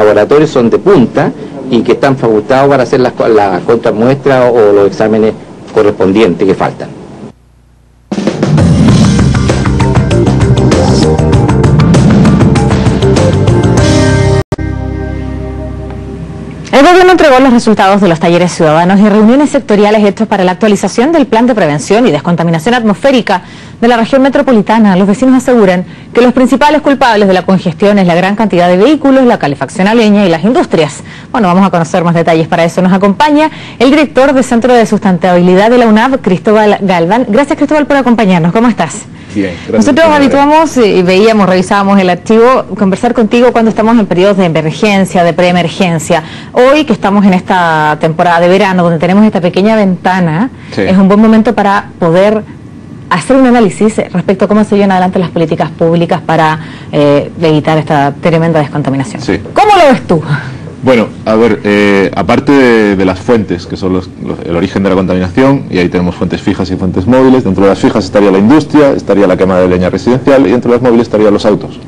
laboratorios son de punta y que están facultados para hacer las contramuestras o los exámenes correspondientes que faltan. El gobierno entregó los resultados de los talleres ciudadanos y reuniones sectoriales hechos para la actualización del plan de prevención y descontaminación atmosférica de la región metropolitana. Los vecinos aseguran que los principales culpables de la congestión es la gran cantidad de vehículos, la calefacción a leña y las industrias. Bueno, vamos a conocer más detalles. Para eso nos acompaña el director del Centro de Sustentabilidad de la UNAV, Cristóbal Galván. Gracias, Cristóbal, por acompañarnos. ¿Cómo estás? Bien, gracias. Nosotros habituamos y veíamos, revisábamos el archivo, conversar contigo cuando estamos en periodos de emergencia, de preemergencia. Hoy que estamos en esta temporada de verano, donde tenemos esta pequeña ventana, sí, es un buen momento para poder hacer un análisis respecto a cómo se llevan adelante las políticas públicas para evitar esta tremenda descontaminación. Sí. ¿Cómo lo ves tú? Bueno, a ver, aparte de las fuentes, que son el origen de la contaminación, y ahí tenemos fuentes fijas y fuentes móviles. Dentro de las fijas estaría la industria, estaría la quema de leña residencial, y dentro de las móviles estarían los autos,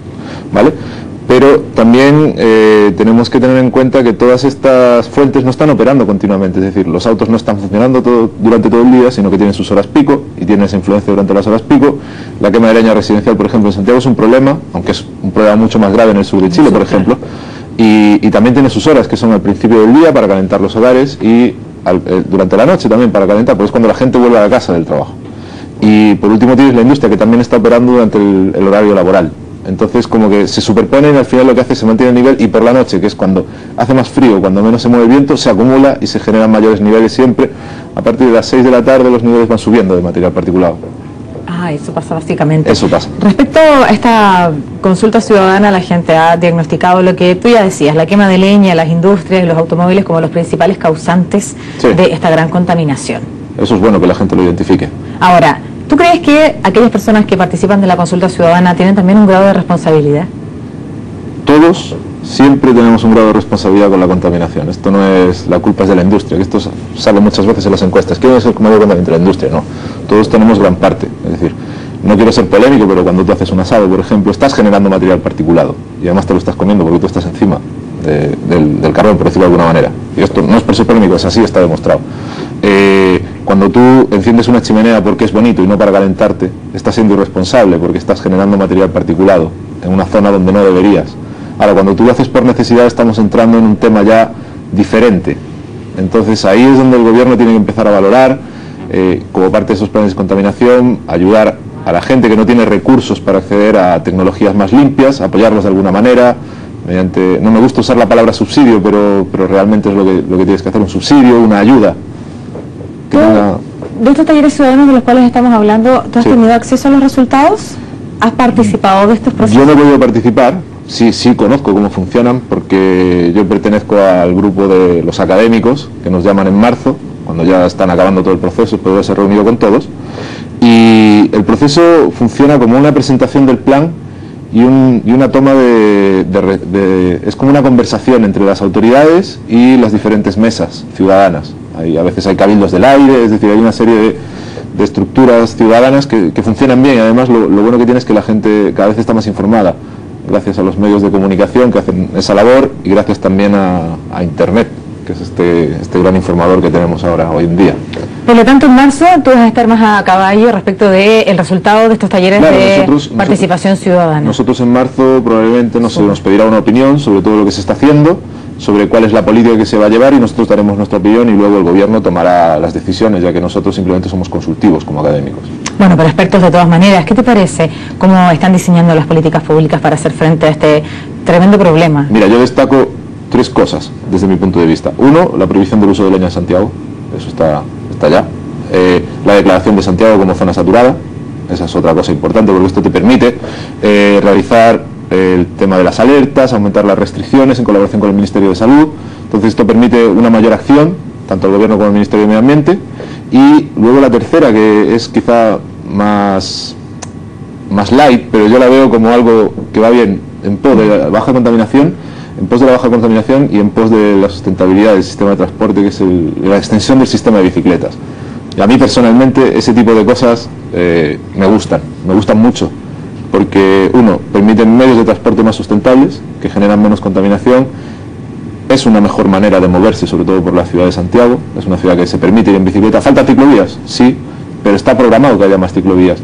¿vale? Pero también tenemos que tener en cuenta que todas estas fuentes no están operando continuamente, es decir, los autos no están funcionando durante todo el día, sino que tienen sus horas pico y tienen esa influencia durante las horas pico. La quema de leña residencial, por ejemplo, en Santiago es un problema, aunque es un problema mucho más grave en el sur de Chile, por ejemplo, y también tiene sus horas, que son al principio del día para calentar los hogares y durante la noche también para calentar, porque es cuando la gente vuelve a la casa del trabajo. Y por último tienes la industria, que también está operando durante el horario laboral. Entonces como que se superponen y al final lo que hace es se mantiene el nivel, y por la noche, que es cuando hace más frío, cuando menos se mueve el viento, se acumula y se generan mayores niveles siempre. A partir de las 6 de la tarde los niveles van subiendo de material particulado. Ah, eso pasa básicamente. Eso pasa. Respecto a esta consulta ciudadana, la gente ha diagnosticado lo que tú ya decías, la quema de leña, las industrias y los automóviles como los principales causantes, sí, de esta gran contaminación. Eso es bueno que la gente lo identifique. Ahora, ¿tú crees que aquellas personas que participan de la consulta ciudadana tienen también un grado de responsabilidad? Todos siempre tenemos un grado de responsabilidad con la contaminación. Esto no es la culpa es de la industria, que esto sale muchas veces en las encuestas. ¿Quién es el mayor contaminante de la industria? No, todos tenemos gran parte. Es decir, no quiero ser polémico, pero cuando tú haces un asado, por ejemplo, estás generando material particulado y además te lo estás comiendo porque tú estás encima del carbón, por decirlo de alguna manera. Y esto no es por ser polémico, es así, está demostrado. Cuando tú enciendes una chimenea porque es bonito y no para calentarte, estás siendo irresponsable porque estás generando material particulado en una zona donde no deberías. Ahora, cuando tú lo haces por necesidad, estamos entrando en un tema ya diferente. Entonces ahí es donde el gobierno tiene que empezar a valorar, como parte de esos planes de contaminación, ayudar a la gente que no tiene recursos para acceder a tecnologías más limpias, apoyarlos de alguna manera, mediante, no me gusta usar la palabra subsidio, pero realmente es lo que tienes que hacer, un subsidio, una ayuda. De estos talleres ciudadanos de los cuales estamos hablando, ¿tú has tenido acceso a los resultados? ¿Has participado de estos procesos? Yo no he podido participar, sí conozco cómo funcionan, porque yo pertenezco al grupo de los académicos, que nos llaman en marzo, cuando ya están acabando todo el proceso, espero ser reunido con todos, y el proceso funciona como una presentación del plan y una toma es como una conversación entre las autoridades y las diferentes mesas ciudadanas. A veces hay cabildos del aire, es decir, hay una serie de estructuras ciudadanas que funcionan bien, y además lo bueno que tiene es que la gente cada vez está más informada, gracias a los medios de comunicación que hacen esa labor, y gracias también a Internet, que es este gran informador que tenemos ahora, hoy en día. Por lo tanto, en marzo tú vas a estar más a caballo respecto del resultado de estos talleres, claro, de participación ciudadana. Nosotros en marzo probablemente nos pedirá una opinión sobre todo lo que se está haciendo, sobre cuál es la política que se va a llevar, y nosotros daremos nuestra opinión y luego el gobierno tomará las decisiones, ya que nosotros simplemente somos consultivos como académicos. Bueno, pero expertos de todas maneras, ¿qué te parece cómo están diseñando las políticas públicas para hacer frente a este tremendo problema? Mira, yo destaco 3 cosas desde mi punto de vista. Uno, la prohibición del uso de leña en Santiago, eso está ya. La declaración de Santiago como zona saturada, esa es otra cosa importante, porque esto te permite realizar el tema de las alertas, aumentar las restricciones en colaboración con el Ministerio de Salud. Entonces esto permite una mayor acción, tanto al gobierno como al Ministerio de Medio Ambiente. Y luego la tercera, que es quizá más light, pero yo la veo como algo que va bien en pos de la baja contaminación, y en pos de la sustentabilidad del sistema de transporte, que es la extensión del sistema de bicicletas. Y a mí personalmente ese tipo de cosas me gustan mucho, porque uno, permiten medios de transporte más sustentables, que generan menos contaminación, es una mejor manera de moverse, sobre todo por la ciudad de Santiago. Es una ciudad que se permite ir en bicicleta. ¿Faltan ciclovías? Sí, pero está programado que haya más ciclovías.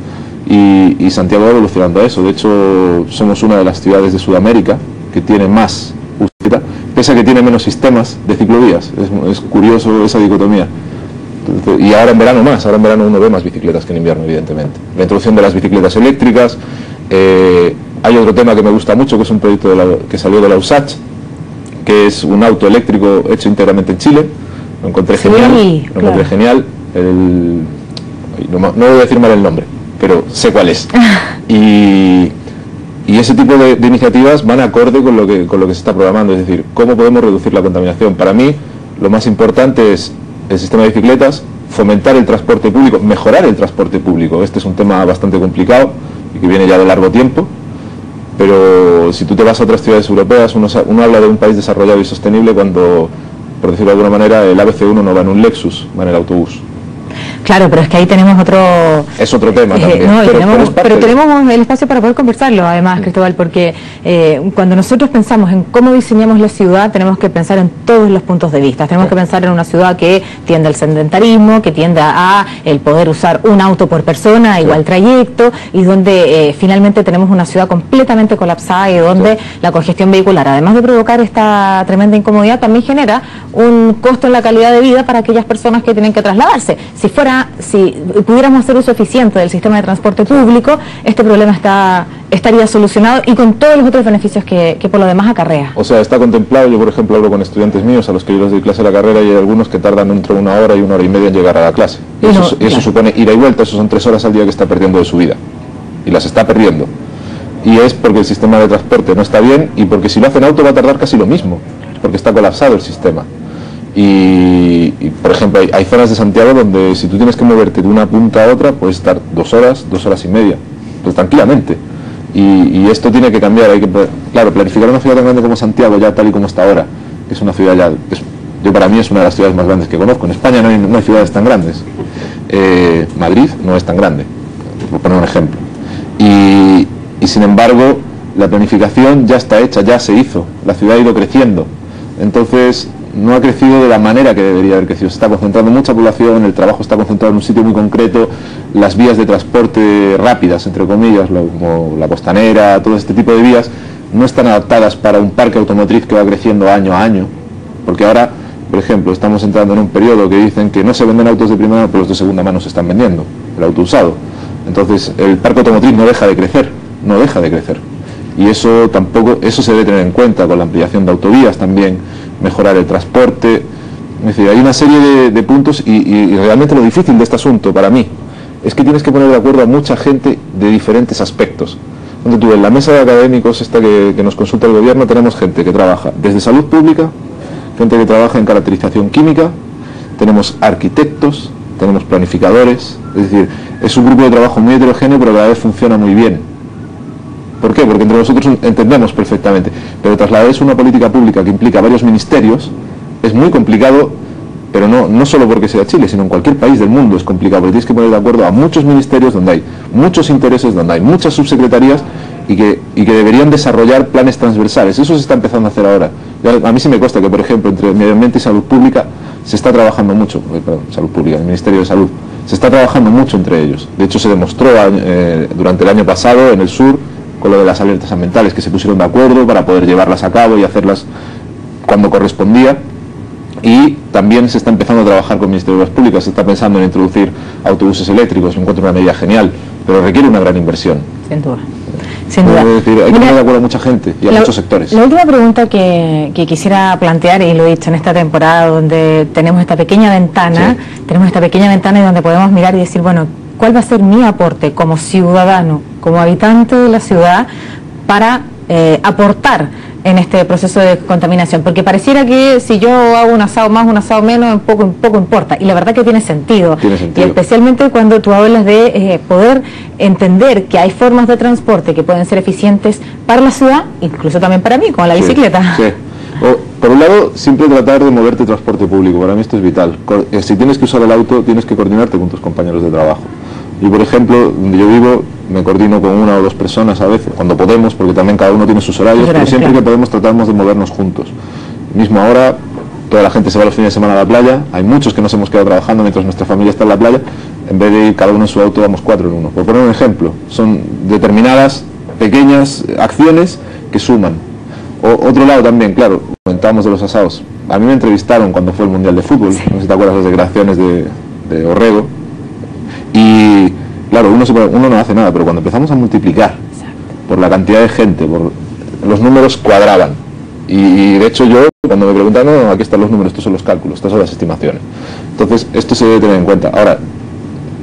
Y Santiago va evolucionando a eso. De hecho, somos una de las ciudades de Sudamérica que tiene más bicicleta, pese a que tiene menos sistemas de ciclovías. Es curioso esa dicotomía. Y ahora en verano más, ahora en verano uno ve más bicicletas que en invierno, evidentemente. La introducción de las bicicletas eléctricas. Hay otro tema que me gusta mucho, que es un proyecto que salió de la USACH, que es un auto eléctrico hecho íntegramente en Chile. Lo encontré genial. Lo encontré genial. No voy a decir mal el nombre, pero sé cuál es. Y ese tipo de iniciativas van acorde con lo que se está programando, es decir, cómo podemos reducir la contaminación. Para mí, lo más importante es el sistema de bicicletas, fomentar el transporte público, mejorar el transporte público. Este es un tema bastante complicado y que viene ya de largo tiempo, pero si tú te vas a otras ciudades europeas, uno habla de un país desarrollado y sostenible cuando, por decirlo de alguna manera, el ABC1 no va en un Lexus, va en el autobús. Claro, pero es que ahí tenemos otro... Es otro tema también. Pero tenemos el espacio para poder conversarlo, además, Cristóbal, porque cuando nosotros pensamos en cómo diseñamos la ciudad, tenemos que pensar en todos los puntos de vista. Tenemos que pensar en una ciudad que tiende al sedentarismo, que tienda a el poder usar un auto por persona, igual trayecto, y donde finalmente tenemos una ciudad completamente colapsada y donde la congestión vehicular, además de provocar esta tremenda incomodidad, también genera un costo en la calidad de vida para aquellas personas que tienen que trasladarse. Si pudiéramos hacer uso eficiente del sistema de transporte público, este problema estaría solucionado y con todos los otros beneficios que por lo demás acarrea. O sea, está contemplado. Yo, por ejemplo, hablo con estudiantes míos a los que yo les doy clase a la carrera y hay algunos que tardan entre 1 hora y 1 hora y media en llegar a la clase. Y eso supone ida y vuelta, eso son 3 horas al día que está perdiendo de su vida. Y las está perdiendo. Y es porque el sistema de transporte no está bien y porque si lo hace en auto va a tardar casi lo mismo, porque está colapsado el sistema. Y por ejemplo, hay zonas de Santiago donde si tú tienes que moverte de una punta a otra, puedes estar 2 horas, 2 horas y media, pues tranquilamente. Y esto tiene que cambiar. Hay que, claro, planificar una ciudad tan grande como Santiago, ya tal y como está ahora, que es una ciudad ya, para mí es una de las ciudades más grandes que conozco. En España no hay ciudades tan grandes. Madrid no es tan grande, por poner un ejemplo. Y sin embargo, la planificación ya está hecha, ya se hizo. La ciudad ha ido creciendo. Entonces, no ha crecido de la manera que debería haber crecido. Se está concentrando mucha población, el trabajo está concentrado en un sitio muy concreto, las vías de transporte rápidas, entre comillas, como la Costanera, todo este tipo de vías, no están adaptadas para un parque automotriz que va creciendo año a año. Porque ahora, por ejemplo, estamos entrando en un periodo que dicen que no se venden autos de primera mano, pero los de segunda mano se están vendiendo, el auto usado. Entonces, el parque automotriz no deja de crecer, no deja de crecer. Y eso se debe tener en cuenta con la ampliación de autovías también, mejorar el transporte. Es decir, hay una serie de puntos y realmente lo difícil de este asunto para mí es que tienes que poner de acuerdo a mucha gente de diferentes aspectos. Donde tú en la mesa de académicos esta que nos consulta el gobierno tenemos gente que trabaja desde salud pública, gente que trabaja en caracterización química, tenemos arquitectos, tenemos planificadores, es decir, es un grupo de trabajo muy heterogéneo pero a la vez funciona muy bien. ¿Por qué? Porque entre nosotros entendemos perfectamente, pero trasladar eso a una política pública que implica varios ministerios es muy complicado, pero no solo porque sea Chile, sino en cualquier país del mundo es complicado, porque tienes que poner de acuerdo a muchos ministerios donde hay muchos intereses, donde hay muchas subsecretarías y que deberían desarrollar planes transversales. Eso se está empezando a hacer ahora. A mí sí me consta que, por ejemplo, entre Medio Ambiente y Salud Pública se está trabajando mucho, Salud Pública, el Ministerio de Salud, se está trabajando mucho entre ellos. De hecho, se demostró durante el año pasado en el sur, con lo de las alertas ambientales, que se pusieron de acuerdo para poder llevarlas a cabo y hacerlas cuando correspondía. Y también se está empezando a trabajar con el Ministerio de Obras Públicas, se está pensando en introducir autobuses eléctricos. Me encuentro una medida genial, pero requiere una gran inversión. Sin duda. Sin duda. Es decir, hay que poner de acuerdo a mucha gente y a muchos sectores. La última pregunta que quisiera plantear, y lo he dicho en esta temporada donde tenemos esta pequeña ventana, y donde podemos mirar y decir, bueno, ¿cuál va a ser mi aporte como ciudadano, como habitante de la ciudad, para aportar en este proceso de contaminación? Porque pareciera que si yo hago un asado más, un asado menos, poco importa. Y la verdad que tiene sentido. Y especialmente cuando tú hablas de poder entender que hay formas de transporte que pueden ser eficientes para la ciudad, incluso también para mí, como la bicicleta. Sí. Por un lado, siempre tratar de moverte transporte público. Para mí esto es vital. Si tienes que usar el auto, tienes que coordinarte con tus compañeros de trabajo. Yo, por ejemplo, donde yo vivo, me coordino con 1 o 2 personas a veces, cuando podemos, porque también cada uno tiene sus horarios, pero siempre que podemos tratamos de movernos juntos. Mismo ahora, toda la gente se va los fines de semana a la playa, hay muchos que nos hemos quedado trabajando mientras nuestra familia está en la playa, en vez de ir cada uno en su auto, vamos 4 en 1. Por poner un ejemplo, son determinadas pequeñas acciones que suman. Otro lado también, claro, comentábamos de los asados. A mí me entrevistaron cuando fue el Mundial de Fútbol, sí. No sé si te acuerdas las declaraciones de Orrego. Y claro, uno no hace nada, pero cuando empezamos a multiplicar por la cantidad de gente, los números cuadraban. Y de hecho yo, cuando me preguntan, no, aquí están los números, estos son los cálculos, estas son las estimaciones. Entonces, esto se debe tener en cuenta. Ahora,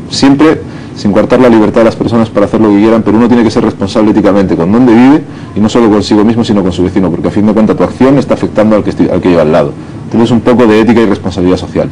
siempre sin coartar la libertad de las personas para hacer lo que quieran, pero uno tiene que ser responsable éticamente con dónde vive, y no solo consigo mismo, sino con su vecino, porque a fin de cuentas tu acción está afectando al que lleva al lado. Entonces, un poco de ética y responsabilidad social.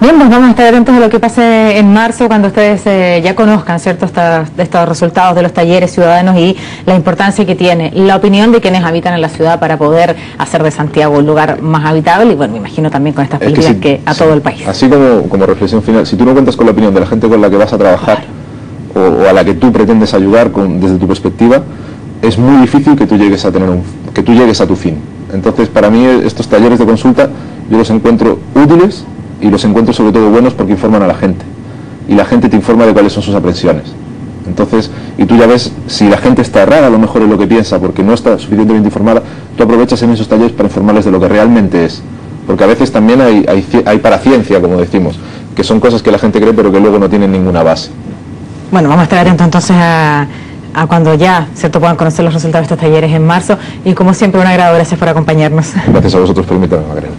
Bien, pues vamos a estar atentos a lo que pase en marzo, cuando ustedes ya conozcan, ¿cierto?, estos resultados de los talleres ciudadanos y la importancia que tiene la opinión de quienes habitan en la ciudad para poder hacer de Santiago un lugar más habitable, y bueno, me imagino también con estas políticas que a todo el país. Así como reflexión final, si tú no cuentas con la opinión de la gente con la que vas a trabajar, claro, o a la que tú pretendes ayudar desde tu perspectiva, es muy difícil que tú llegues a tu fin. Entonces, para mí, estos talleres de consulta yo los encuentro útiles, y los encuentro sobre todo buenos porque informan a la gente, y la gente te informa de cuáles son sus aprensiones. Entonces, y tú ya ves, si la gente está errada a lo mejor en lo que piensa porque no está suficientemente informada, tú aprovechas en esos talleres para informarles de lo que realmente es, porque a veces también hay paraciencia, como decimos, que son cosas que la gente cree pero que luego no tienen ninguna base. Bueno, vamos a estar atentos entonces a cuando ya, ¿cierto?, puedan conocer los resultados de estos talleres en marzo, y como siempre un agrado, gracias por acompañarnos. Gracias a vosotros por invitarme, Macarena.